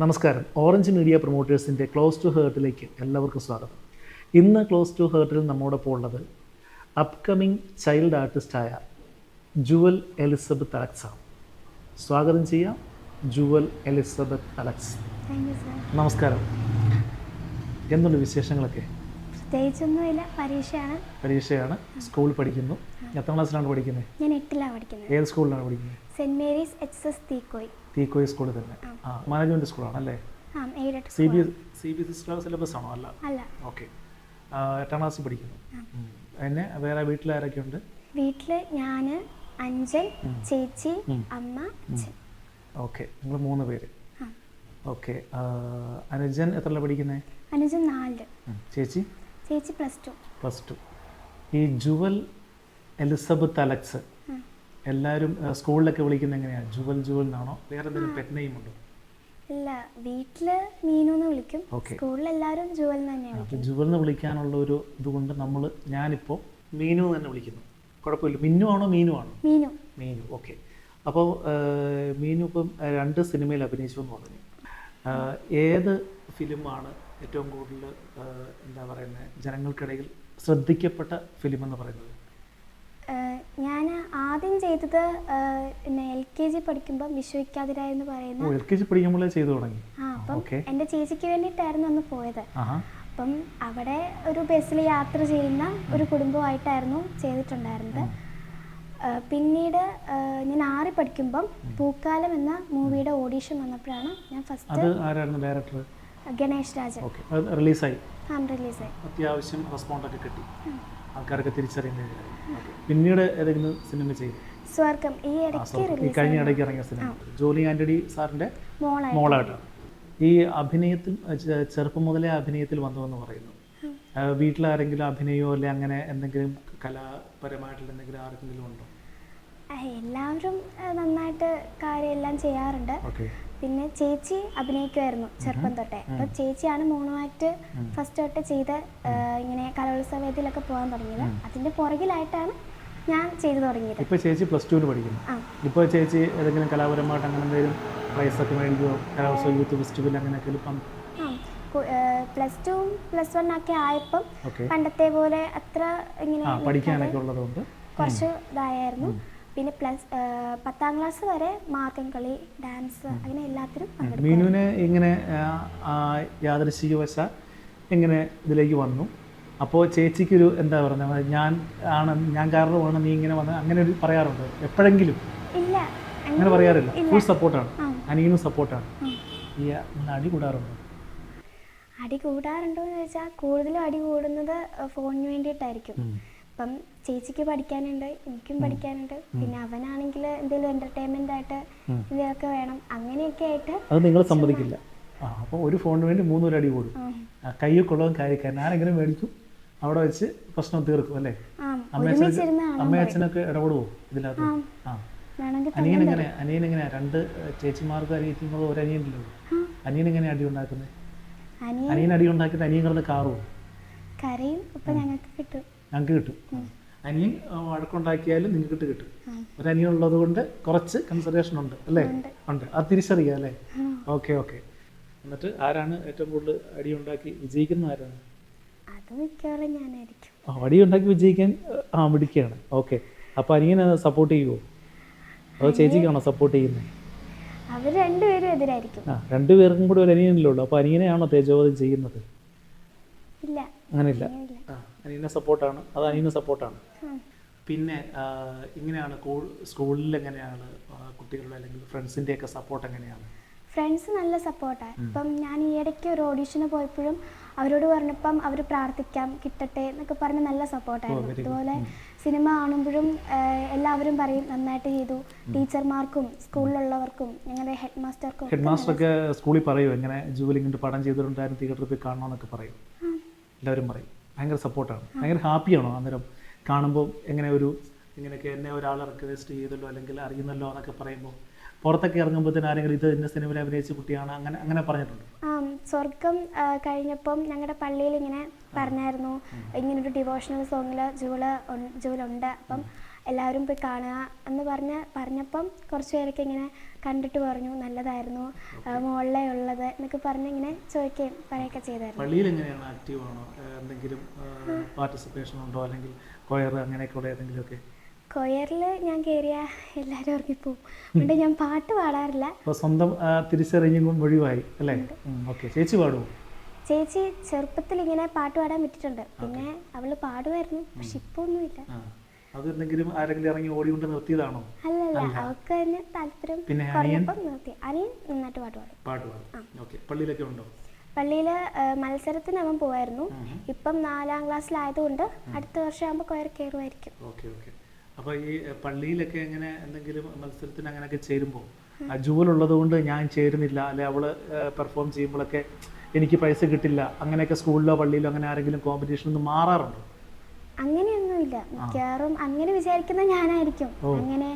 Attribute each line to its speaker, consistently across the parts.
Speaker 1: നമസ്കാരം. Orange media പ്രൊമോട്ടേഴ്സിൻ്റെ close to ഹേർട്ടിലേക്ക് എല്ലാവർക്കും സ്വാഗതം. ഇന്ന് ക്ലോസ് ടു ഹേർട്ടിൽ നമ്മോടൊപ്പം ഉള്ളത് അപ്കമിങ് ചൈൽഡ് ആർട്ടിസ്റ്റായ ജുവൽ എലിസബത്ത് അലക്സ് ആണ്. സ്വാഗതം ചെയ്യാം ജുവൽ എലിസബത്ത് അലക്സ്. നമസ്കാരം. എന്തുണ്ട് വിശേഷങ്ങളൊക്കെ?
Speaker 2: പ്രത്യേകിച്ചൊന്നുമില്ല, പരീക്ഷയാണ്.
Speaker 1: സ്കൂളിൽ പഠിക്കുന്നു. എത്ര ക്ലാസ്സിലാണ് പഠിക്കുന്നത്?
Speaker 2: ഞാൻ 8ലാണ് പഠിക്കുന്നത്.
Speaker 1: ഏത് സ്കൂളിലാണ് പഠിക്കുന്നത്?
Speaker 2: സെന്റ് മേരീസ് HSS
Speaker 1: തീക്കോയ് സ്കൂളിൽ തന്നെ. മാനേജ്മെന്റ് സ്കൂളാണ് അല്ലേ? സി ബി എസ് സിലബസ് ആണോ? അല്ല. ഓക്കെ. 8ാം ക്ലാസ്സിൽ പഠിക്കുന്നു. പിന്നെ വേറെ വീട്ടിലാരൊക്കെ ഉണ്ട്?
Speaker 2: വീട്ടില് ഞാന്, അഞ്ചൻ, ചേച്ചി, അമ്മ, അച്ഛൻ.
Speaker 1: ഓക്കെ, നിങ്ങൾ 3 പേര്. ഓക്കെ. അനുജൻ എത്രയാണ് പഠിക്കുന്നത്?
Speaker 2: അനുജൻ 4.
Speaker 1: ചേച്ചി
Speaker 2: +2.
Speaker 1: ഈ ജുവൽ എലിസബത്ത് അലക്സ് എല്ലാവരും സ്കൂളിലൊക്കെ വിളിക്കുന്നത് എങ്ങനെയാണ്? ജുവൽ എന്നാണോ? വേറെ എന്തെങ്കിലും പെറ്റ് നെയിം ഉണ്ടോ?
Speaker 2: ഇല്ല, വീട്ടില് മീനു എന്ന് വിളിക്കും. സ്കൂളിൽ എല്ലാവരും ജുവൽ തന്നെയാണ്.
Speaker 1: അപ്പോൾ ജുവൽ എന്ന് വിളിക്കാനുള്ള ഒരു ഇതുകൊണ്ട് ഞാനിപ്പോൾ മീനു തന്നെ വിളിക്കുന്നു. കുഴപ്പമില്ല. മിന്നു ആണോ മീനു ആണോ? മീനു. ഓക്കെ. അപ്പോൾ മീനു ഇപ്പം 2 സിനിമയിൽ അഭിനയിച്ചു എന്ന് പറഞ്ഞു. ഏത് ഫിലിമാണ് ഏറ്റവും കൂടുതൽ എന്താ പറയുന്നത്, ജനങ്ങൾക്കിടയിൽ ശ്രദ്ധിക്കപ്പെട്ട ഫിലിം എന്ന് പറയുന്നത്?
Speaker 2: ഞാൻ ആദ്യം ചെയ്തത് LKG പഠിക്കുമ്പോൾ വിശ്വവിഖ്യാതരായ എന്ന് പറയുന്ന.
Speaker 1: LKG പഠിക്കുമ്പോഴേ ചെയ്തു തുടങ്ങി?
Speaker 2: അപ്പം എൻ്റെ ചേച്ചിക്ക് വേണ്ടിയിട്ടായിരുന്നു അന്ന് പോയത്. അപ്പം അവിടെ ഒരു ബസ്സിൽ യാത്ര ചെയ്യുന്ന ഒരു കുടുംബമായിട്ടായിരുന്നു ചെയ്തിട്ടുണ്ടായിരുന്നത്. പിന്നീട് ഞാൻ 6 പഠിക്കുമ്പം പൂക്കാലം എന്ന മൂവിയുടെ ഓഡീഷൻ വന്നപ്പോഴാണ് ഞാൻ ഫസ്റ്റ്.
Speaker 1: ഡയറക്ടർ
Speaker 2: ഗണേഷ് രാജൻ.
Speaker 1: റിലീസായി.
Speaker 2: അത്യാവശ്യം
Speaker 1: റെസ്പോണ്ടൊക്കെ കിട്ടി, ആൾക്കാരൊക്കെ തിരിച്ചറിയുന്നത്. പിന്നീട് ഏതെങ്കിലും സിനിമ ചെയ്തു?
Speaker 2: സ്വർഗം
Speaker 1: കഴിഞ്ഞ ഇടയ്ക്ക് ഇറങ്ങിയ സിനിമ ജോലി ആന്റണി സാറിന്റെ മോളായിട്ടാണ്. ഈ അഭിനയത്തിൽ ചെറുപ്പം മുതലേ അഭിനയത്തിൽ വന്നുവെന്ന് പറയുന്നു. വീട്ടിലാരെങ്കിലും അഭിനയമോ അല്ലെ അങ്ങനെ എന്തെങ്കിലും കലാപരമായിട്ടുള്ള എന്തെങ്കിലും ആർക്കെങ്കിലും ഉണ്ടോ?
Speaker 2: എല്ലാവരും നന്നായിട്ട് കാര്യമെല്ലാം ചെയ്യാറുണ്ട്. പിന്നെ ചേച്ചി അഭിനയിക്കുമായിരുന്നു ചെറുപ്പം തൊട്ടേ. അപ്പൊ ചേച്ചിയാണ് മോണോആക്ട് ഫസ്റ്റ് തൊട്ട് ചെയ്ത് ഇങ്ങനെ കലോത്സവ വേദിയിലൊക്കെ പോകാൻ തുടങ്ങിയത്. അതിന്റെ പുറകിലായിട്ടാണ് ഞാൻ ചെയ്തു തുടങ്ങിയത്.
Speaker 1: ഇപ്പൊ ചേച്ചി +2 പഠിക്കുന്നു. ഇപ്പൊ ചേച്ചി ഏതെങ്കിലും കലാപരമായിട്ട് അങ്ങനെ എന്തെങ്കിലും പ്രൈസ് ഒക്കെ മേടിക്കുമോ? കലോത്സവ യൂത്ത് ഫെസ്റ്റിവൽ അങ്ങനെയൊക്കെ
Speaker 2: +2 +1 ഒക്കെ ആയപ്പം പണ്ടത്തെ പോലെ അത്ര ഇങ്ങനെ
Speaker 1: പഠിക്കാനൊക്കെ ഉള്ളതുകൊണ്ട്
Speaker 2: കുറച്ച് ഇതായിരുന്നു. പിന്നെ 10ാം ക്ലാസ് വരെ മാർഗം കളി, ഡാൻസ്, അങ്ങനെ എല്ലാത്തിനും.
Speaker 1: മീനുവിനെ ഇങ്ങനെ യാദൃശ്ചികവശാൽ ഇങ്ങനെ ഇതിലേക്ക് വന്നു. അപ്പോൾ ചേച്ചിക്കൊരു എന്താ പറയുക, ഞാൻ കാരണമാണ് നീ ഇങ്ങനെ വന്നത് അങ്ങനെ ഒരു പറയാറുണ്ട് എപ്പോഴെങ്കിലും?
Speaker 2: ഇല്ല,
Speaker 1: അങ്ങനെ പറയാറില്ല. ഫുൾ സപ്പോർട്ടാണ്. അനിയനും സപ്പോർട്ടാണ്. ഈ അടി കൂടാറുണ്ടോ?
Speaker 2: അടി കൂടാറുണ്ടോ എന്ന് ചോദിച്ചാൽ കൂടുതലും അടി കൂടുന്നത് ഫോണിന് വേണ്ടിയിട്ടായിരിക്കും. അപ്പം ചേച്ചിക്ക് പഠിക്കാനുണ്ട്, എനിക്കും പഠിക്കാനുണ്ട്. പിന്നെ അവനാണെങ്കിൽ എന്തെങ്കിലും എന്റർടൈൻമെന്റ് ആയിട്ട് എന്തെങ്കിലുമൊക്കെ വേണം. അങ്ങനെയൊക്കെ ആയിട്ട്
Speaker 1: അത് നിങ്ങൾ സമ്മതിക്കില്ല. അപ്പോൾ ഒരു ഫോണിന് വേണ്ടി 3 പേര് അടി കൂടും. കയ്യൊക്കെ ഉള്ളതും കാര്യക്കാരൻ ആരെങ്കിലും മേടിക്കും, അവിടെ വെച്ച് പ്രശ്നം തീർക്കും അല്ലേ? അമ്മയച്ഛനൊക്കെ ഇടപെടുവോ ഇതിനകത്ത്? അനിയൻ എങ്ങനെയാ? 2 ചേച്ചിമാർക്ക് അനിയത്തിയുള്ളത് ഒരു അനിയനല്ലോ. അനിയൻ എങ്ങനെയാ അടി ഉണ്ടാക്കുന്നത്? അനിയൻ അടി ഉണ്ടാക്കിയിട്ട് അനിയൻ കിടന്ന് കാറുമോ?
Speaker 2: കരയും. അപ്പൊ ഞങ്ങൾക്ക് കിട്ടും.
Speaker 1: അനിയൻ വഴക്കുണ്ടാക്കിയാലും നിങ്ങൾക്ക് കിട്ടും. ഒരു അനിയൻ ഉള്ളത് കൊണ്ട് കുറച്ച് കൺസിഡറേഷൻ ഉണ്ട് അല്ലേ? ഉണ്ട്. അത് തിരിച്ചറിയാം അല്ലേ? ഓക്കെ. എന്നിട്ട് ആരാണ് ഏറ്റവും കൂടുതൽ അടി ഉണ്ടാക്കി വിജയിക്കുന്ന? ആരാണ്? അടി ഉണ്ടാക്കി വിജയിക്കാൻ പിടിക്കുകയാണ്. ഓക്കെ. അപ്പൊ അനിയനെ സപ്പോർട്ട് ചെയ്യുമോ? അതോ ചേച്ചിക്കാണോ സപ്പോർട്ട് ചെയ്യുന്നത്?
Speaker 2: അവർ 2 പേരും എതിരായിരിക്കും.
Speaker 1: 2 പേർക്കും കൂടെ ഒരു അനിയനല്ലേ ഉള്ളൂ. അപ്പൊ അനിയനെയാണോ തേജോവധം ചെയ്യുന്നത്?
Speaker 2: ഇല്ല,
Speaker 1: അങ്ങനെയില്ല. അനിയനെ സപ്പോർട്ടാണ്. അത് അനിയനെ സപ്പോർട്ടാണ്. പിന്നെ ഇങ്ങനെയാണ് സ്കൂളിൽ എങ്ങനെയാണ് കുട്ടികളുടെ അല്ലെങ്കിൽ ഫ്രണ്ട്സിൻ്റെ ഒക്കെ സപ്പോർട്ട് എങ്ങനെയാണ്?
Speaker 2: ഫ്രണ്ട്സ് നല്ല സപ്പോർട്ടാണ്. ഇപ്പം ഞാൻ ഈ ഇടയ്ക്ക് ഒരു ഓഡീഷന് പോയപ്പോഴും അവരോട് പറഞ്ഞപ്പം അവർ പ്രാർത്ഥിക്കാം കിട്ടട്ടെ എന്നൊക്കെ പറഞ്ഞ് നല്ല സപ്പോർട്ടായിരുന്നു. അതുപോലെ സിനിമ കാണുമ്പോഴും എല്ലാവരും പറയും നന്നായിട്ട് ചെയ്തു. ടീച്ചർമാർക്കും സ്കൂളിലുള്ളവർക്കും ഞങ്ങളുടെ ഹെഡ് മാസ്റ്ററൊക്കെ
Speaker 1: സ്കൂളിൽ പറയും എങ്ങനെ ജൂലിങ്ങിൻ്റെ പടം ചെയ്തിട്ടുണ്ടായിരുന്നു, തിയേറ്ററിൽ പോയി കാണണമെന്നൊക്കെ പറയും. എല്ലാവരും പറയും. ഭയങ്കര സപ്പോർട്ടാണ്. ഭയങ്കര ഹാപ്പിയാണോ അന്നേരം കാണുമ്പോൾ? ഇങ്ങനെയൊക്കെ എന്നെ ഒരാൾ റിക്വസ്റ്റ് ചെയ്തല്ലോ അല്ലെങ്കിൽ അറിയുന്നല്ലോ എന്നൊക്കെ പറയുമ്പോൾ പുറത്തൊക്കെ ഇറങ്ങുമ്പോഴത്തേന് ആരെങ്കിലും ഇത് ഇന്ന സിനിമയിൽ അഭിനയിച്ച കുട്ടിയാണ് അങ്ങനെ പറഞ്ഞിട്ടുണ്ട്?
Speaker 2: സ്വർഗം കഴിഞ്ഞപ്പം ഞങ്ങളുടെ പള്ളിയിൽ ഇങ്ങനെ പറഞ്ഞായിരുന്നു, ഇങ്ങനൊരു ഡിവോഷണൽ സോങ്ങിൽ ജൂലുണ്ട്. അപ്പം എല്ലാവരും പോയി കാണുക എന്ന് പറഞ്ഞപ്പം കുറച്ച് പേരൊക്കെ ഇങ്ങനെ കണ്ടിട്ട് പറഞ്ഞു നല്ലതായിരുന്നു, മുകളിലേ ഉള്ളത് എന്നൊക്കെ പറഞ്ഞ് ഇങ്ങനെ ചോദിക്കുകയും പറയുകയൊക്കെ ചെയ്തായിരുന്നു.
Speaker 1: പള്ളിയിൽ എങ്ങനെയാണ്, ആക്റ്റീവ് ആണോ? എന്തെങ്കിലും പാർട്ടിസിപ്പേഷൻ ഉണ്ടോ, അല്ലെങ്കിൽ കൊയർ അങ്ങനെയൊക്കെയുള്ള ഏതെങ്കിലുമൊക്കെ?
Speaker 2: കൊയറിൽ ഞാൻ കയറിയ എല്ലാവരും ഇറങ്ങിപ്പോവും, അതുകൊണ്ട് ഞാൻ പാട്ട് പാടാറില്ല.
Speaker 1: അപ്പോൾ സ്വന്തം തിരിച്ചറിഞ്ഞും ഒഴിവായി അല്ലേ? ഓക്കെ. ചേച്ചി പാടുമോ?
Speaker 2: ചേച്ചി ചെറുപ്പത്തിൽ ഇങ്ങനെ പാട്ട് പാടാൻ വിട്ടിട്ടുണ്ട്, പിന്നെ അവള് പാടുമായിരുന്നു, പക്ഷെ ഇപ്പൊ ഒന്നുമില്ല.
Speaker 1: അത് എന്തെങ്കിലും ആരെങ്കിലും ഇറങ്ങി ഓടിക്കൊണ്ട് നിർത്തിയതാണോ?
Speaker 2: അല്ലല്ല, അവൾക്ക് തന്നെ താല്പര്യം കുറഞ്ഞപ്പം നിർത്തി. അനിയൻ നന്നായിട്ട് പാട്ട് പാടും.
Speaker 1: പള്ളിയിലൊക്കെ ഉണ്ടോ?
Speaker 2: പള്ളിയിൽ മത്സരത്തിന് അവൻ പോവായിരുന്നു. ഇപ്പം 4ാം ക്ലാസ്സിലായതുകൊണ്ട് അടുത്ത വർഷം ആകുമ്പോൾ കൊയർ കയറുമായിരിക്കും.
Speaker 1: ഓക്കെ. അപ്പോൾ ഈ പള്ളിയിലൊക്കെ എങ്ങനെ എന്തെങ്കിലും മത്സരത്തിന് അങ്ങനെയൊക്കെ ചേരുമ്പോൾ ജൂവലുള്ളത് കൊണ്ട് ഞാൻ ചേരുന്നില്ല, അല്ലെ അവള് പെർഫോം ചെയ്യുമ്പോഴൊക്കെ എനിക്ക് പ്രൈസ് കിട്ടില്ല, അങ്ങനെയൊക്കെ സ്കൂളിലോ പള്ളിയിലോ അങ്ങനെ ആരെങ്കിലും കോമ്പറ്റീഷനൊന്നും മാറാറുണ്ടോ?
Speaker 2: അങ്ങനെയൊന്നുമില്ല, മിക്കവാറും അങ്ങനെ വിചാരിക്കുന്ന ഞാനായിരിക്കും. അങ്ങനെ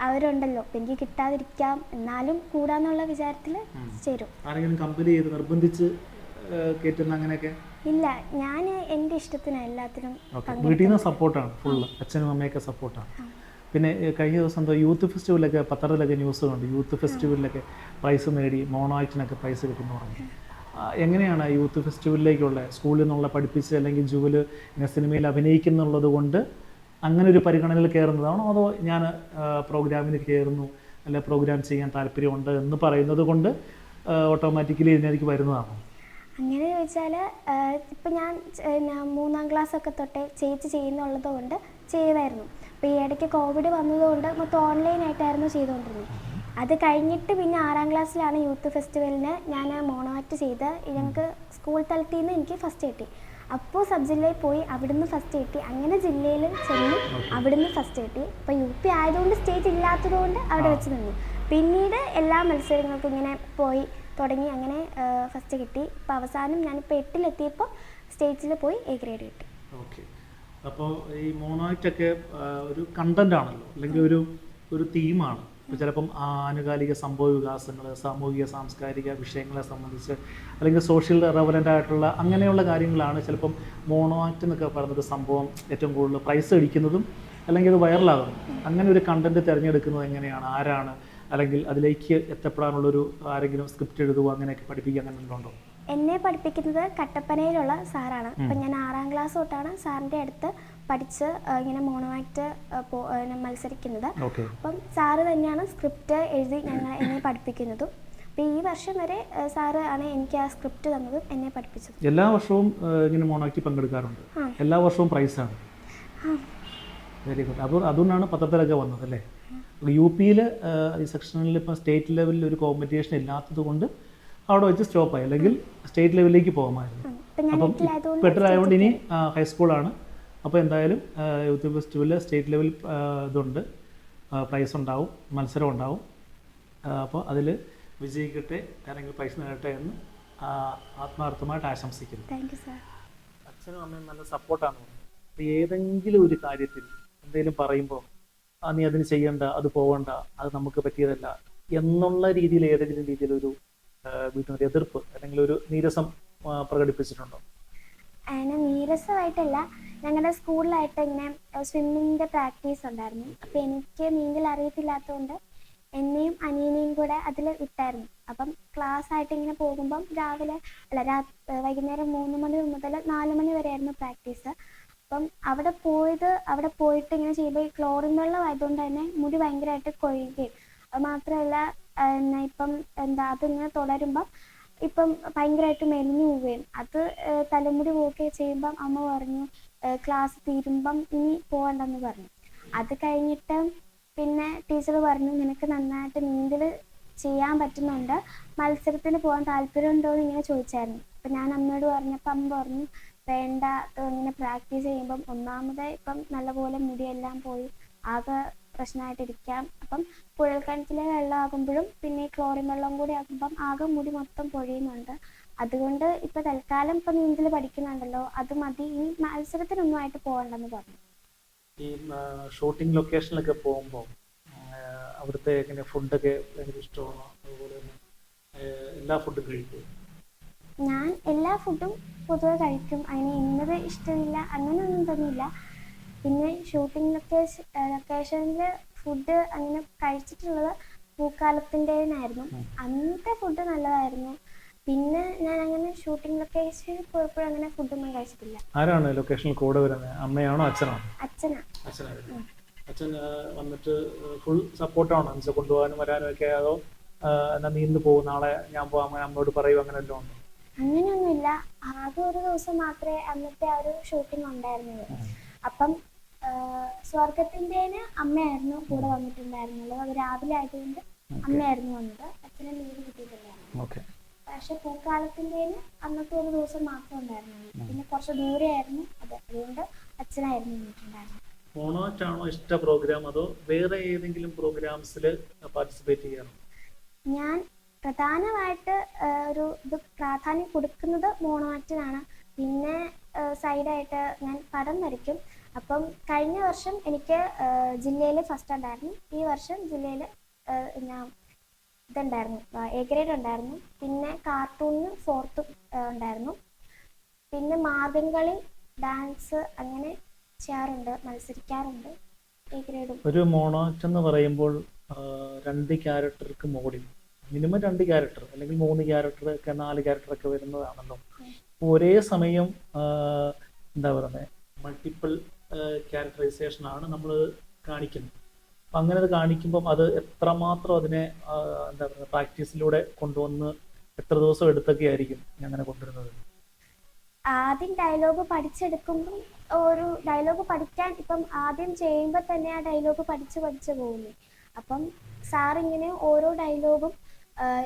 Speaker 2: അവരുണ്ടല്ലോ, എനിക്ക് കിട്ടാതിരിക്കാം എന്നാലും കൂടാന്നുള്ള വിചാരത്തിൽ ചേരും.
Speaker 1: ആരെങ്കിലും കമ്പനി ചെയ്ത് നിർബന്ധിച്ച് കേട്ടുന്ന അങ്ങനെയൊക്കെ?
Speaker 2: ഇല്ല, ഞാൻ എൻ്റെ ഇഷ്ടത്തിന് എല്ലാത്തിനും.
Speaker 1: വീട്ടിൽ നിന്ന് സപ്പോർട്ടാണ് ഫുള്ള്, അച്ഛനും അമ്മയൊക്കെ സപ്പോർട്ടാണ്. പിന്നെ കഴിഞ്ഞ ദിവസം എന്തോ യൂത്ത് ഫെസ്റ്റിവലൊക്കെ പത്രത്തിലൊക്കെ ന്യൂസ് കണ്ടു, യൂത്ത് ഫെസ്റ്റിവലിലൊക്കെ പ്രൈസ് നേടി, മോണോ ആക്ടിനൊക്കെ പ്രൈസ് കിട്ടുമെന്ന് പറഞ്ഞു. എങ്ങനെയാണ് യൂത്ത് ഫെസ്റ്റിവലിലേക്കുള്ള സ്കൂളിൽ നിന്നുള്ള പഠിപ്പിച്ച് അല്ലെങ്കിൽ ജൂവൽ ഇങ്ങനെ സിനിമയിൽ അഭിനയിക്കുന്നുള്ളത് കൊണ്ട് അങ്ങനെ ഒരു പരിഗണനയിൽ കയറുന്നതാണോ, അതോ ഞാൻ പ്രോഗ്രാമിന് കയറുന്നു അല്ലെ പ്രോഗ്രാം ചെയ്യാൻ താല്പര്യമുണ്ട് എന്ന് പറയുന്നത് കൊണ്ട് ഓട്ടോമാറ്റിക്കലി ഇതിലേക്ക് വരുന്നതാണോ?
Speaker 2: അങ്ങനെ ചോദിച്ചാൽ ഇപ്പം ഞാൻ 3ാം ക്ലാസ്സൊക്കെ തൊട്ടേ ചേച്ചി ചെയ്യുന്നുള്ളത് കൊണ്ട് ചെയ്യുമായിരുന്നു. അപ്പോൾ ഈ ഇടയ്ക്ക് കോവിഡ് വന്നതുകൊണ്ട് മൊത്തം ഓൺലൈനായിട്ടായിരുന്നു ചെയ്തുകൊണ്ടിരുന്നത്. അത് കഴിഞ്ഞിട്ട് പിന്നെ 6ാം ക്ലാസ്സിലാണ് യൂത്ത് ഫെസ്റ്റിവലിന് ഞാൻ മോണോ ആക്ട് ചെയ്ത്, ഞങ്ങൾക്ക് സ്കൂൾ തലത്തിൽ നിന്ന് എനിക്ക് ഫസ്റ്റ് കിട്ടി. അപ്പോൾ സബ് ജില്ലയിൽ പോയി അവിടുന്ന് ഫസ്റ്റ് കിട്ടി, അങ്ങനെ ജില്ലയിൽ ചെന്നു അവിടുന്ന് ഫസ്റ്റ് കിട്ടി. അപ്പോൾ UP ആയതുകൊണ്ട് സ്റ്റേജ് ഇല്ലാത്തതുകൊണ്ട് അവിടെ വെച്ച് നിന്നു. പിന്നീട് എല്ലാ മത്സരങ്ങൾക്കും ഇങ്ങനെ പോയി തുടങ്ങി, അങ്ങനെ ഫസ്റ്റ് കിട്ടി. ഇപ്പോൾ അവസാനം ഞാനിപ്പോൾ 8ലെത്തിയപ്പോൾ സ്റ്റേജിൽ പോയി A ഗ്രേഡ് കിട്ടി.
Speaker 1: ഓക്കെ. അപ്പോൾ ഈ മോണോ ആക്റ്റൊക്കെ ഒരു കണ്ടന്റ് ആണല്ലോ, അല്ലെങ്കിൽ ഒരു തീമാണ്. ചിലപ്പം ആനുകാലിക സംഭവ വികാസങ്ങൾ, സാമൂഹിക സാംസ്കാരിക വിഷയങ്ങളെ സംബന്ധിച്ച് അല്ലെങ്കിൽ സോഷ്യൽ റെലവൻ്റ് ആയിട്ടുള്ള അങ്ങനെയുള്ള കാര്യങ്ങളാണ് ചിലപ്പം മോണോ ആക്ട് എന്നൊക്കെ പറയുന്നൊരു സംഭവം ഏറ്റവും കൂടുതൽ പ്രൈസ് അടിക്കുന്നതും അല്ലെങ്കിൽ അത് വൈറലാകും. അങ്ങനെ ഒരു കണ്ടന്റ് തിരഞ്ഞെടുക്കുന്നത് എങ്ങനെയാണ്, ആരാണ്, അല്ലെങ്കിൽ അതിലേക്ക് എത്തപ്പെടാനുള്ളൊരു ആരെങ്കിലും സ്ക്രിപ്റ്റ് എഴുതുക അങ്ങനെയൊക്കെ പഠിപ്പിക്കുക അങ്ങനെ ഉണ്ടോ?
Speaker 2: എന്നെ പഠിപ്പിക്കുന്നത് കട്ടപ്പനയിലുള്ള സാറാണ്. അപ്പം ഞാൻ 6ാം ക്ലാസ് തൊട്ടാണ് സാറിൻ്റെ അടുത്ത് പഠിച്ച് ഇങ്ങനെ മോണോ ആക്ട് മത്സരിക്കുന്നത്. അപ്പം സാറ് തന്നെയാണ് സ്ക്രിപ്റ്റ് എഴുതി എന്നെ പഠിപ്പിക്കുന്നതും. അപ്പോൾ ഈ വർഷം വരെ സാറ് ആണ് എനിക്ക് ആ സ്ക്രിപ്റ്റ് തന്നതും എന്നെ പഠിപ്പിച്ചത്.
Speaker 1: എല്ലാ വർഷവും ഇങ്ങനെ മോണോ ആക്ട് പങ്കെടുക്കാറുണ്ട്? എല്ലാ വർഷവും പ്രൈസാണ്? Very good. അപ്പോൾ അതുകൊണ്ടാണ് പത്രത്തിലൊക്കെ വന്നത് അല്ലേ? UPയിൽ ഈ സെക്ഷനിൽ ഇപ്പം സ്റ്റേറ്റ് ലെവലിൽ ഒരു കോമ്പറ്റീഷൻ ഇല്ലാത്തത് കൊണ്ട് അവിടെ വെച്ച് സ്റ്റോപ്പായി, അല്ലെങ്കിൽ സ്റ്റേറ്റ് ലെവലിലേക്ക് പോകാമായിരുന്നു. അപ്പം പെട്ടലായതുകൊണ്ട് ഇനി ഹൈസ്കൂളാണ്. അപ്പോൾ എന്തായാലും യൂത്ത് ഫെസ്റ്റിവലിൽ സ്റ്റേറ്റ് ലെവൽ ഇതുണ്ട്, പ്രൈസ് ഉണ്ടാവും, മത്സരം ഉണ്ടാവും. അപ്പോൾ അതിൽ വിജയിക്കട്ടെ, അല്ലെങ്കിൽ പ്രൈസ് നേടട്ടെ എന്ന് ആത്മാർത്ഥമായിട്ട് ആശംസിക്കുന്നു. അച്ഛനും അമ്മയും നല്ല സപ്പോർട്ടാണ്. അപ്പോൾ ഏതെങ്കിലും ഒരു കാര്യത്തിൽ എന്തെങ്കിലും പറയുമ്പോൾ നീ അതിന് ചെയ്യണ്ട, അത് പോകണ്ട, അത് നമുക്ക് പറ്റിയതല്ല എന്നുള്ള രീതിയിൽ ഏതെങ്കിലും രീതിയിലൊരു വീട്ടിൽ എതിർപ്പ് അല്ലെങ്കിൽ ഒരു നീരസം പ്രകടിപ്പിച്ചിട്ടുണ്ടോ?
Speaker 2: അങ്ങനെ നീരസമായിട്ടല്ല, ഞങ്ങളുടെ സ്കൂളിലായിട്ട് ഇങ്ങനെ സ്വിമ്മിങ്ങിൻ്റെ പ്രാക്ടീസ് ഉണ്ടായിരുന്നു. അപ്പോൾ എനിക്ക് നീന്തൽ അറിയത്തില്ലാത്തതുകൊണ്ട് എന്നെയും അനിയനെയും കൂടെ അതിൽ വിട്ടായിരുന്നു. അപ്പം ക്ലാസ് ആയിട്ട് ഇങ്ങനെ പോകുമ്പം വൈകുന്നേരം 3 മണി മുതൽ 4 മണി വരെയായിരുന്നു പ്രാക്ടീസ്. അപ്പം അവിടെ പോയിട്ട് ഇങ്ങനെ ചെയ്യുമ്പോൾ ഈ ക്ലോറിൻ വെള്ളം ആയതുകൊണ്ട് തന്നെ മുടി ഭയങ്കരമായിട്ട് കൊഴിയുകയും, അത് മാത്രമല്ല ഇപ്പം അതിങ്ങനെ തുടരുമ്പം ഇപ്പം ഭയങ്കരമായിട്ട് മെലിഞ്ഞു പോവുകയും, അത് തലമുടി പോവുകയും ചെയ്യുമ്പം അമ്മ പറഞ്ഞു ക്ലാസ് തീരുമ്പം ഇനി പോകണ്ടെന്ന് പറഞ്ഞു. അത് കഴിഞ്ഞിട്ട് പിന്നെ ടീച്ചർ പറഞ്ഞു നിനക്ക് നന്നായിട്ട് നീന്തൽ ചെയ്യാൻ പറ്റുന്നുണ്ട്, മത്സരത്തിന് പോകാൻ താല്പര്യമുണ്ടോ എന്ന് ഇങ്ങനെ ചോദിച്ചായിരുന്നു. അപ്പം ഞാൻ അമ്മയോട് പറഞ്ഞപ്പോൾ അമ്മ പറഞ്ഞു വേണ്ട, ഇങ്ങനെ പ്രാക്ടീസ് ചെയ്യുമ്പം ഒന്നാമത് ഇപ്പം നല്ലപോലെ മുടിയെല്ലാം പോയി ആകെ പ്രശ്നമായിട്ടിരിക്കാം. അപ്പം കുഴൽക്കിണറ്റിലെ വെള്ളമാകുമ്പോഴും പിന്നെ ക്ലോറിൻ വെള്ളം കൂടി ആകുമ്പം ആകെ മുടി മൊത്തം പൊഴിയുന്നുണ്ട്, അതുകൊണ്ട് ഇപ്പം തൽക്കാലം ഇപ്പം നീന്തൽ പഠിക്കുന്നുണ്ടല്ലോ അത് മതി, ഈ മത്സരത്തിനൊന്നും ആയിട്ട് പോകണ്ടെന്ന് പറഞ്ഞു.
Speaker 1: ഈ ഷൂട്ടിംഗ് ലൊക്കേഷനിലൊക്കെ പോകുമ്പോൾ അവിടുത്തെ എങ്ങനെ ഫുഡൊക്കെ ഭയങ്കര ഇഷ്ടമാണോ? അതുപോലെ തന്നെ എല്ലാ ഫുഡും കഴിക്കും?
Speaker 2: ഞാൻ എല്ലാ ഫുഡും പൊതുവെ കഴിക്കും, അതിന് ഇന്നത് ഇഷ്ടമില്ല അങ്ങനെയൊന്നും തന്നെയില്ല. പിന്നെ ഷൂട്ടിംഗ് ലൊക്കേഷനിൽ ഫുഡ് അങ്ങനെ കഴിച്ചിട്ടുള്ളത് പൂക്കാലത്തിൻ്റെനായിരുന്നു. അന്നത്തെ ഫുഡ് നല്ലതായിരുന്നു. പിന്നെ ഞാൻ അങ്ങനെ ഷൂട്ടിംഗ് ലൊക്കേഷനിൽ പോയപ്പോഴും അങ്ങനെ ഫുഡൊന്നും കഴിച്ചിട്ടില്ല.
Speaker 1: ആരാണ് ലൊക്കേഷനിൽ കൂടെ വരുന്നത്? അമ്മയാണോ അച്ഛനാണോ?
Speaker 2: അച്ഛനാ.
Speaker 1: അച്ഛൻ വന്നിട്ട് ഫുൾ സപ്പോർട്ടാണോ എന്ന് കൊണ്ടുപോകാനും വരാനും ഒക്കെ? അതോ എന്നാ നീ ഇന്ന് പോകും നാളെ ഞാൻ പോകാം അമ്മയോട് പറയും അങ്ങനെ വല്ലതും ഉണ്ടോ?
Speaker 2: അങ്ങനെയൊന്നുമില്ല. ആകെ ഒരു ദിവസം മാത്രമേ അന്നത്തെ ആ ഒരു ഷൂട്ടിംഗ് ഉണ്ടായിരുന്നുള്ളൂ. അപ്പം സ്വർഗത്തിൻ്റെന് അമ്മയായിരുന്നു കൂടെ വന്നിട്ടുണ്ടായിരുന്നുള്ളത്. അത് രാവിലെ ആയതുകൊണ്ട് അമ്മയായിരുന്നു വന്നത്. അച്ഛനെ ലീവ് കിട്ടിയിട്ടുണ്ടായിരുന്നു. പക്ഷെ പൂക്കാലത്തിൻ്റെന് അന്നത്തെ ഒരു ദിവസം മാത്രമേ ഉണ്ടായിരുന്നുള്ളൂ. പിന്നെ കുറച്ച് ദൂരെ ആയിരുന്നു അത്, അതുകൊണ്ട് അച്ഛനായിരുന്നു വന്നിട്ടുണ്ടായിരുന്നത്.
Speaker 1: മോണോആക്ട് ഇഷ്ട പ്രോഗ്രാം അതോ വേറെ ഏതെങ്കിലും പ്രോഗ്രാംസിൽ പാർട്ടിസിപ്പേറ്റ് ചെയ്യാറുണ്ടോ?
Speaker 2: ഞാൻ പ്രധാനമായിട്ട് ഒരു ഇത് പ്രാധാന്യം കൊടുക്കുന്നത് മോണോആക്ടിനാണ്. പിന്നെ സൈഡായിട്ട് ഞാൻ പടം വരയ്ക്കും. അപ്പം കഴിഞ്ഞ വർഷം എനിക്ക് ജില്ലയിൽ ഫസ്റ്റ് ഉണ്ടായിരുന്നു. ഈ വർഷം ജില്ലയിൽ ഞാൻ ഇതുണ്ടായിരുന്നു, എ ഗ്രേഡ് ഉണ്ടായിരുന്നു. പിന്നെ കാർട്ടൂണിന് 4th ഉണ്ടായിരുന്നു. പിന്നെ മാർഗംകളി, ഡാൻസ് അങ്ങനെ ചെയ്യാറുണ്ട്, മത്സരിക്കാറുണ്ട്. എ ഗ്രേഡും.
Speaker 1: ഒരു മോണോആക്ട് എന്ന് പറയുമ്പോൾ 2 ക്യാരക്ടർക്ക് മുകളിൽ മിനിമം 2 ക്യാരക്ടർ അല്ലെങ്കിൽ 3 ക്യാരക്ടർ ഒക്കെ 4 ക്യാരക്ടർ ഒക്കെ വരുന്നതാണല്ലോ. ഒരേ സമയം എന്താ പറയുന്നത്, മൾട്ടിപ്പിൾ ക്യാരക്ടറൈസേഷൻ ആണ് നമ്മൾ കാണിക്കുന്നത്. അപ്പം അങ്ങനെ അത് കാണിക്കുമ്പം അത് എത്രമാത്രം അതിനെ എന്താ പറയുക പ്രാക്ടീസിലൂടെ കൊണ്ടുവന്ന് എത്ര ദിവസം എടുത്തൊക്കെ ആയിരിക്കും അങ്ങനെ കൊണ്ടുവരുന്നത്?
Speaker 2: ആദ്യം ഡയലോഗ് പഠിച്ചെടുക്കുമ്പം ഒരു ഡയലോഗ് പഠിക്കാൻ ഇപ്പം ആദ്യം ചെയ്യുമ്പോൾ തന്നെ ആ ഡയലോഗ് പഠിച്ച് പോകുന്നു. അപ്പം സാറിങ്ങനെ ഓരോ ഡയലോഗും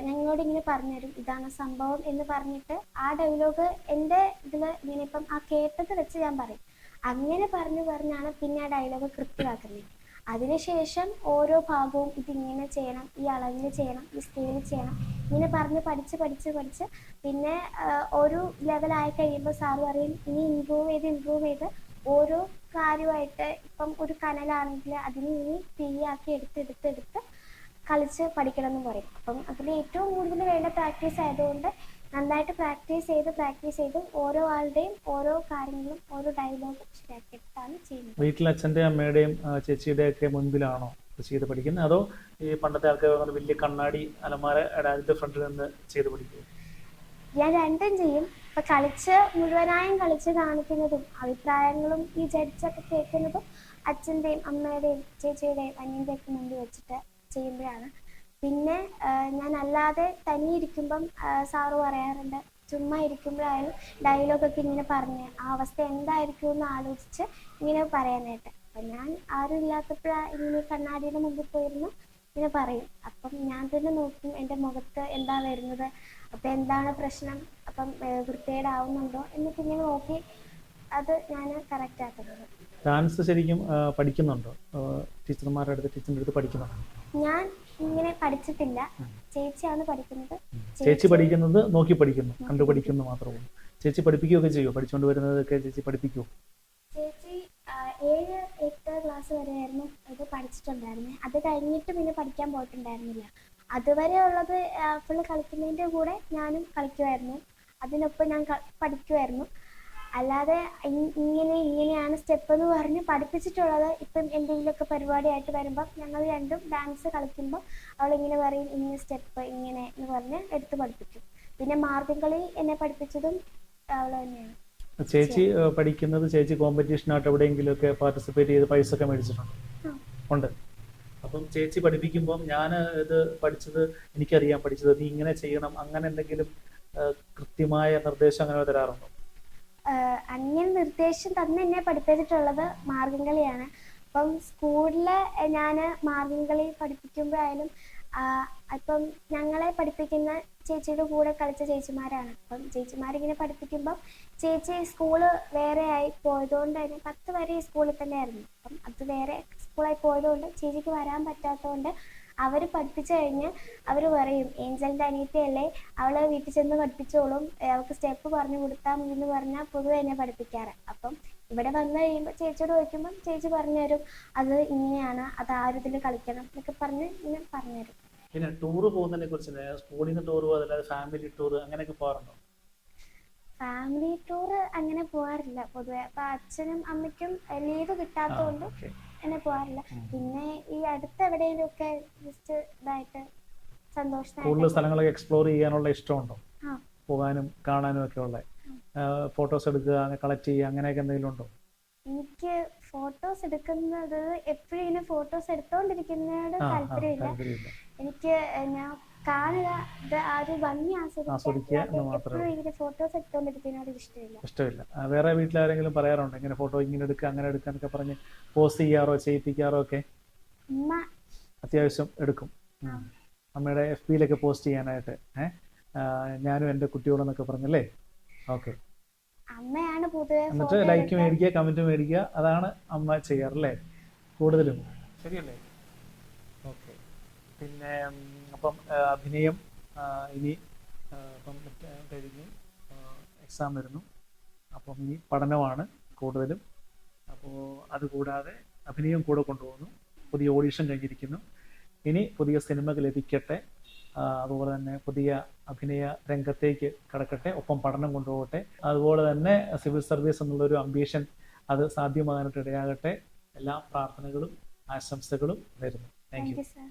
Speaker 2: ഞങ്ങളോട് ഇങ്ങനെ പറഞ്ഞുതരും, ഇതാണ് സംഭവം എന്ന് പറഞ്ഞിട്ട് ആ ഡയലോഗ് എൻ്റെ ഇതിൽ ഇങ്ങനെ ഇപ്പം ആ കേട്ടത് വെച്ച് ഞാൻ പറയും. അങ്ങനെ പറഞ്ഞാണ് പിന്നെ ആ ഡയലോഗ് കൃത്യമാക്കുന്നത്. അതിനുശേഷം ഓരോ ഭാഗവും ഇതിങ്ങനെ ചെയ്യണം, ഈ അളവിൽ ചെയ്യണം, ഈ സ്കെയിൽ ചെയ്യണം, ഇങ്ങനെ പറഞ്ഞ് പഠിച്ച് പിന്നെ ഒരു ലെവലായി കഴിയുമ്പോൾ സാറ് പറയും ഇനി ഇമ്പ്രൂവ് ചെയ്ത് ഓരോ കാര്യമായിട്ട് ഇപ്പം ഒരു കനലാണെങ്കിൽ അതിനെ ഇനി തീയാക്കി എടുത്ത് കളിച്ച് പഠിക്കണം എന്ന് പറയും. അപ്പം അതിൽ ഏറ്റവും കൂടുതൽ വേണ്ട പ്രാക്ടീസ് ആയതുകൊണ്ട് നന്നായിട്ട് പ്രാക്ടീസ് ചെയ്ത് ഓരോ ആളുടെയും ഓരോ കാര്യങ്ങളും ഓരോ ഡയലോഗും ശരിയാക്കിയിട്ടാണ് ചെയ്യുന്നത്.
Speaker 1: വീട്ടിൽ അച്ഛൻ്റെയും അമ്മയുടെയും ചേച്ചിയുടെയും ഒക്കെ മുൻപിലാണോ ചെയ്ത് പഠിക്കുന്നത്, അതോ ഈ പണ്ടത്തെ ആൾക്കാർ വലിയ കണ്ണാടി അലമാര അതിൻ്റെ ഫ്രണ്ടിൽ നിന്ന് ചെയ്ത് പഠിക്കുക?
Speaker 2: ഞാൻ രണ്ടും ചെയ്യും. ഇപ്പൊ മുഴുവനായും കളിച്ച് കാണിക്കുന്നതും അഭിപ്രായങ്ങളും ഈ ജഡ്ജൊക്കെ കേൾക്കുന്നതും അച്ഛൻ്റെയും അമ്മയുടെയും ചേച്ചിയുടെയും അനിയൻ്റെയും ഒക്കെ മുമ്പിൽ വെച്ചിട്ട് ചെയ്യുമ്പോഴാണ്. പിന്നെ ഞാൻ അല്ലാതെ തനിയിരിക്കുമ്പം സാറ് പറയാറുണ്ട്, ചുമ്മാ ഇരിക്കുമ്പോഴായാലും ഡയലോഗൊക്കെ ഇങ്ങനെ പറഞ്ഞ് ആ അവസ്ഥ എന്തായിരിക്കും എന്ന് ആലോചിച്ച് ഇങ്ങനെ പറയാനായിട്ട്. അപ്പം ഞാൻ ആരും ഇല്ലാത്തപ്പോഴാണ് ഇങ്ങനെ കണ്ണാടിയുടെ മുമ്പിൽ പോയിരുന്നു ഇങ്ങനെ പറയും. അപ്പം ഞാൻ തന്നെ നോക്കും എൻ്റെ മുഖത്ത് എന്താ വരുന്നത്, അപ്പം എന്താണ് പ്രശ്നം, അപ്പം വൃത്തികേടാവുന്നുണ്ടോ എന്നൊക്കെ ഇങ്ങനെ നോക്കി അത് ഞാൻ കറക്റ്റ് ആക്കുന്നത്.
Speaker 1: ഡാൻസ് ശരിക്കും പഠിക്കുന്നുണ്ടോ? ടീച്ചറിൻ്റെ അടുത്ത് പഠിക്കുന്നുണ്ടോ?
Speaker 2: ഞാൻ ഇങ്ങനെ പഠിച്ചിട്ടില്ല, ചേച്ചിയാണ് പഠിക്കുന്നത്.
Speaker 1: ചേച്ചി പഠിക്കുന്നത് നോക്കി പഠിക്കുന്നു, കണ്ടു പഠിക്കുന്നു മാത്രമേ ഉള്ളൂ. ചേച്ചി പഠിപ്പിക്കുകയൊക്കെ ചെയ്യുമോ? പഠിച്ചുകൊണ്ട് വരുന്നതൊക്കെ ചേച്ചി പഠിപ്പിക്കുമോ?
Speaker 2: ചേച്ചി 7-8 ക്ലാസ് വരെയായിരുന്നു ഇത് പഠിച്ചിട്ടുണ്ടായിരുന്നത്. അത് കഴിഞ്ഞിട്ട് പിന്നെ പഠിക്കാൻ പോയിട്ടുണ്ടായിരുന്നില്ല. അതുവരെ ഉള്ളത് ഫുള്ള് കളിക്കുന്നതിൻ്റെ കൂടെ ഞാനും കളിക്കുമായിരുന്നു, അതിനൊപ്പം ഞാൻ പഠിക്കുമായിരുന്നു. അല്ലാതെ ഇങ്ങനെയാണ് സ്റ്റെപ്പ് എന്ന് പറഞ്ഞ് പഠിപ്പിച്ചിട്ടുള്ളത് ഇപ്പം എന്തെങ്കിലുമൊക്കെ പരിപാടിയായിട്ട് വരുമ്പം ഞങ്ങൾ രണ്ടും ഡാൻസ് കളിക്കുമ്പോൾ അവളിങ്ങനെ പറയും ഇന്ന സ്റ്റെപ്പ് ഇങ്ങനെ എന്ന് പറഞ്ഞ് എടുത്ത് പഠിപ്പിക്കും. പിന്നെ മാർഗംകളി എന്നെ പഠിപ്പിച്ചതും അവൾ തന്നെയാണ്.
Speaker 1: ചേച്ചി പഠിക്കുന്നത് ചേച്ചി കോമ്പറ്റീഷനായിട്ട് എവിടെയെങ്കിലുമൊക്കെ പാർട്ടിസിപ്പേറ്റ് ചെയ്ത് പൈസ ഒക്കെ മേടിച്ചിട്ടുണ്ടോ? ഉണ്ട്. അപ്പം ചേച്ചി പഠിപ്പിക്കുമ്പം ഞാൻ ഇത് പഠിച്ചത് എനിക്കറിയാം, പഠിച്ചത് നീ ഇങ്ങനെ ചെയ്യണം, അങ്ങനെ എന്തെങ്കിലും കൃത്യമായ നിർദ്ദേശം അങ്ങനെ തരാറുണ്ടോ?
Speaker 2: അങ്ങനെ നിർദ്ദേശം തന്നെ എന്നെ പഠിപ്പിച്ചിട്ടുള്ളത് മാർഗംകളിയാണ്. അപ്പം സ്കൂളിൽ ഞാൻ മാർഗംകളി പഠിപ്പിക്കുമ്പോഴായാലും ഇപ്പം ഞങ്ങളെ പഠിപ്പിക്കുന്ന ചേച്ചിയുടെ കൂടെ കളിച്ച ചേച്ചിമാരാണ്. അപ്പം ചേച്ചിമാരിങ്ങനെ പഠിപ്പിക്കുമ്പം ചേച്ചി സ്കൂള് വേറെ ആയി പോയതുകൊണ്ട് തന്നെ 10 വരെ ഈ സ്കൂളിൽ തന്നെ ആയിരുന്നു. അപ്പം അത് വേറെ സ്കൂളായി പോയതുകൊണ്ട് ചേച്ചിക്ക് വരാൻ പറ്റാത്തതുകൊണ്ട് അവർ പഠിപ്പിച്ചു കഴിഞ്ഞ് അവർ പറയും ഏഞ്ചലിൻ്റെ അനിയത്തിയല്ലേ, അവൾ വീട്ടിൽ ചെന്ന് പഠിപ്പിച്ചോളും, അവൾക്ക് സ്റ്റെപ്പ് പറഞ്ഞു കൊടുത്താൽ മതി എന്ന് പറഞ്ഞാൽ പൊതുവെ എന്നെ പഠിപ്പിക്കാറ്. അപ്പം ഇവിടെ വന്നു കഴിയുമ്പോൾ ചേച്ചിയോട് ചോദിക്കുമ്പം ചേച്ചി പറഞ്ഞു തരും, അത് ഇങ്ങനെയാണ്, അത് ആ ഒരു ഇതിൽ കളിക്കണം എന്നൊക്കെ പറഞ്ഞ് ഇങ്ങനെ പറഞ്ഞു തരും.
Speaker 1: പിന്നെ ടൂറ് പോകുന്നതിനെ കുറിച്ച്, സ്കൂളിൽ നിന്ന് ടൂർ പോകുക, അല്ലാതെ ഫാമിലി ടൂർ അങ്ങനെയൊക്കെ പോകാറുണ്ടോ?
Speaker 2: ഫാമിലി ടൂർ അങ്ങനെ പോകാറില്ല പൊതുവെ. അപ്പൊ അച്ഛനും അമ്മയ്ക്കും ലീവ് കിട്ടാത്തതുകൊണ്ട്
Speaker 1: ഓക്കെ.
Speaker 2: അങ്ങനെ പോകാറില്ല. പിന്നെ ഈ അടുത്ത് എവിടെയെങ്കിലും ഒക്കെ ജസ്റ്റ് ഇതായിട്ട്
Speaker 1: കൂടുതൽ
Speaker 2: സന്തോഷമായിട്ട്
Speaker 1: സ്ഥലങ്ങളൊക്കെ എക്സ്പ്ലോർ ചെയ്യാനുള്ള ഇഷ്ടമുണ്ടോ?
Speaker 2: ആ
Speaker 1: പോകാനും കാണാനും ഒക്കെ ഉള്ള ഫോട്ടോസ് എടുക്കുക, കളക്ട് ചെയ്യുക, അങ്ങനെയൊക്കെ എന്തെങ്കിലും ഉണ്ടോ?
Speaker 2: എനിക്ക് ഫോട്ടോസ് എടുക്കുന്നത് എപ്പോഴും ഇങ്ങനെ ഫോട്ടോസ് എടുത്തോണ്ടിരിക്കുന്നതിനോട് താല്പര്യമില്ല.
Speaker 1: താല്പര്യമില്ല.
Speaker 2: എനിക്ക് ഞാൻ കാണുക, ആ ഒരു ഭംഗി
Speaker 1: ആസ്വദിക്കുക എന്ന് മാത്രമേ
Speaker 2: എപ്പോഴും ഇങ്ങനെ ഫോട്ടോസ് എടുത്തോണ്ടിരിക്കുന്നതിനോട് ഇഷ്ടമില്ല.
Speaker 1: ഇഷ്ടമില്ല. വേറെ വീട്ടിലാരെങ്കിലും പറയാറുണ്ടോ ഇങ്ങനെ ഫോട്ടോ ഇങ്ങനെ എടുക്കുക അങ്ങനെ എടുക്കുക എന്നൊക്കെ പറഞ്ഞ് പോസ്റ്റ് ചെയ്യാറോ ചെയ്യിപ്പിക്കാറോ ഒക്കെ?
Speaker 2: ഉമ്മ
Speaker 1: അത്യാവശ്യം എടുക്കും. അമ്മയുടെ FB-യിലൊക്കെ പോസ്റ്റ് ചെയ്യാനായിട്ട് ഞാനും എൻ്റെ കുട്ടിയോടെന്നൊക്കെ പറഞ്ഞല്ലേ? ഓക്കെ.
Speaker 2: അമ്മയാണ് പൊതുവെ
Speaker 1: എന്നിട്ട് ലൈക്ക് മേടിക്കുക, കമൻറ്റ് മേടിക്കുക, അതാണ് അമ്മ ചെയ്യാറല്ലേ കൂടുതലും? ശരിയല്ലേ? ഓക്കെ. പിന്നെ അപ്പം അഭിനയം ഇനി ഇപ്പം കഴിഞ്ഞ് എക്സാം വരുന്നു, അപ്പം ഇനി പഠനമാണ് കൂടുതലും. അപ്പോൾ അതുകൂടാതെ അഭിനയം കൂടെ കൊണ്ടുപോകുന്നു. പുതിയ ഓഡീഷൻ കഴിഞ്ഞിരിക്കുന്നു. ഇനി പുതിയ സിനിമകൾ ലഭിക്കട്ടെ, അതുപോലെ തന്നെ പുതിയ അഭിനയ രംഗത്തേക്ക് കടക്കട്ടെ, ഒപ്പം പഠനം കൊണ്ടുപോകട്ടെ. അതുപോലെ തന്നെ സിവിൽ സർവീസ് എന്നുള്ളൊരു അംബീഷൻ അത് സാധ്യമാകാനായിട്ട് ഇടയാകട്ടെ. എല്ലാ പ്രാർത്ഥനകളും ആശംസകളും നേരുന്നു. Thank you.
Speaker 2: സർ.